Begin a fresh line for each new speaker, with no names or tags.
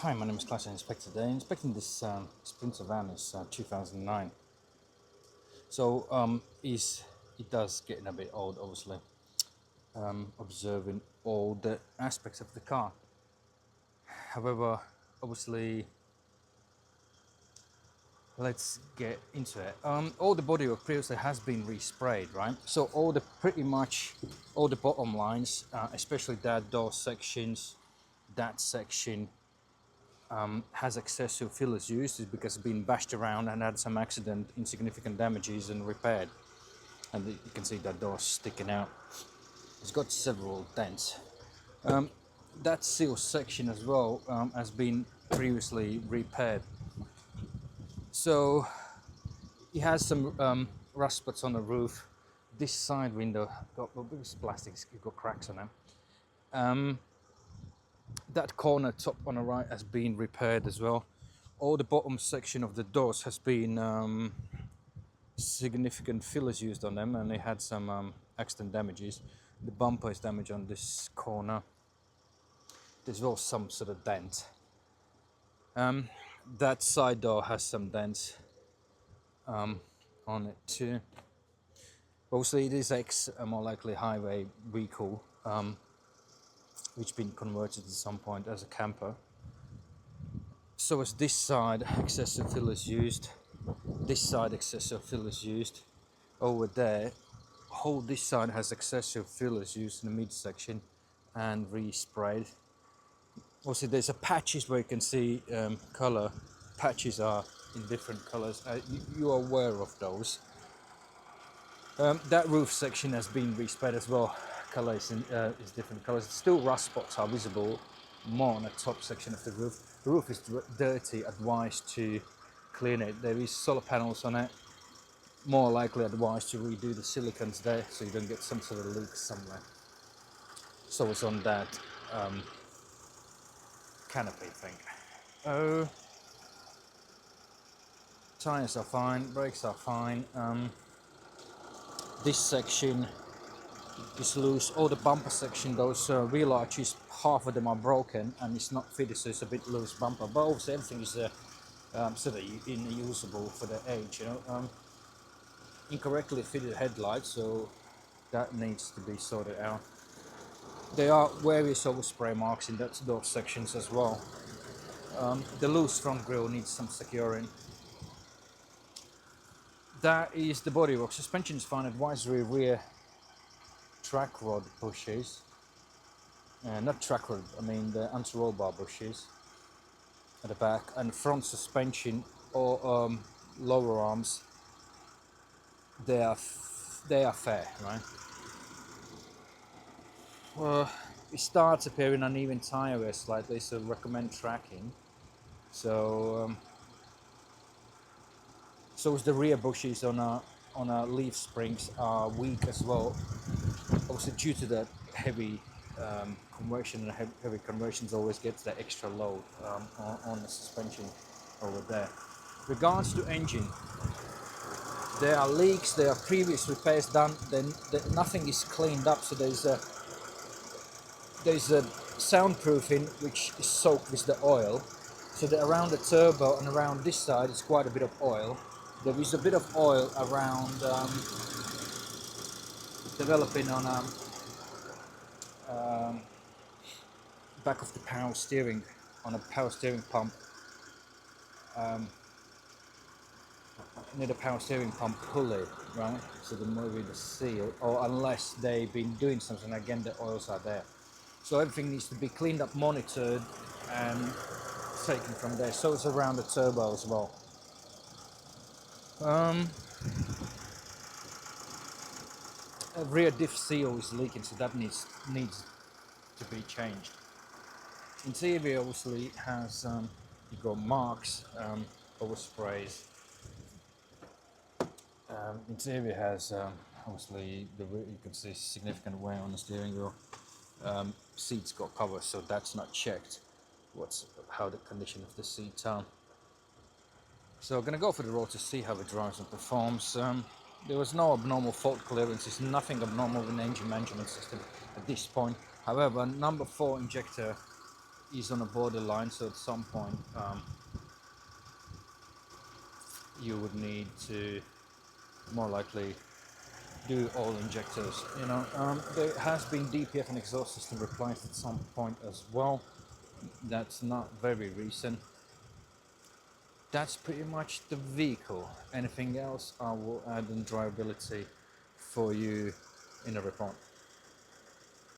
Hi, my name is Class Inspector. Today inspecting this Sprinter van is 2009. So it does getting a bit old, obviously. Observing all the aspects of the car. However, obviously, let's get into it. All the bodywork previously has been resprayed, right? So pretty much all the bottom lines, especially that door sections, that section. Has excessive fillers used is because it's been bashed around and had some accident, insignificant damages and repaired. And you can see that door sticking out. It's got several dents. That seal section as well has been previously repaired. So it has some rust spots on the roof. This side window got plastic, it's got cracks on it. That corner top on the right has been repaired as well. All the bottom section of the doors has been significant fillers used on them, and they had some accident damages. The bumper is damaged on this corner. There's also some sort of dent. That side door has some dents on it too. Obviously, it is a more likely highway vehicle, which been converted at some point as a camper. So as this side, excessive fillers used. This side, excessive fillers used. Over there, whole this side has excessive fillers used in the midsection and resprayed. Also, there's a patches where you can see color. Patches are in different colors. You are aware of those. That roof section has been resprayed as well. Color is different colors. Still, rust spots are visible more on the top section of the roof. The roof is dirty. Advised to clean it. There is solar panels on it. More likely advised to redo the silicons there so you don't get some sort of leak somewhere. So it's on that canopy thing. Oh, tires are fine, brakes are fine. This section is loose. All the bumper section, those wheel arches, half of them are broken and it's not fitted, so it's a bit loose bumper. But obviously everything is sort of unusable for the age, you know. Incorrectly fitted headlights, so that needs to be sorted out. There are various overspray marks in those sections as well. The loose front grille needs some securing. That is the bodywork. Suspension is fine. Advisory rear track rod bushes. Not track rod, I mean the anti-roll bar bushes at the back, and front suspension or lower arms. They are fair, right? Well, it starts appearing uneven tire wear slightly, so recommend tracking. So as the rear bushes on our leaf springs are weak as well. Also due to the heavy conversion, and heavy conversions always gets the extra load on the suspension over there. Regards to engine, there are leaks, there are previous repairs done, then nothing is cleaned up, so there's a soundproofing which is soaked with the oil, so that around the turbo and around this side is quite a bit of oil. There is a bit of oil around developing on back of the power steering, on a power steering pump, near the power steering pump pulley, right? So there might be the seal, or unless they've been doing something, again the oils are there. So everything needs to be cleaned up, monitored, and taken from there. So it's around the turbo as well. A rear diff seal is leaking, so that needs to be changed. Interior obviously has you've got marks, oversprays. Interior has obviously you can see significant wear on the steering wheel. Seats got covers, so that's not checked. How the condition of the seats are. So I'm gonna go for the road to see how it drives and performs. There was no abnormal fault clearances, nothing abnormal in the engine management system at this point. However, number 4 injector is on a borderline, so at some point you would need to more likely do all injectors. There has been DPF and exhaust system replaced at some point as well. That's not very recent. That's pretty much the vehicle. Anything else I will add in drivability for you in a report.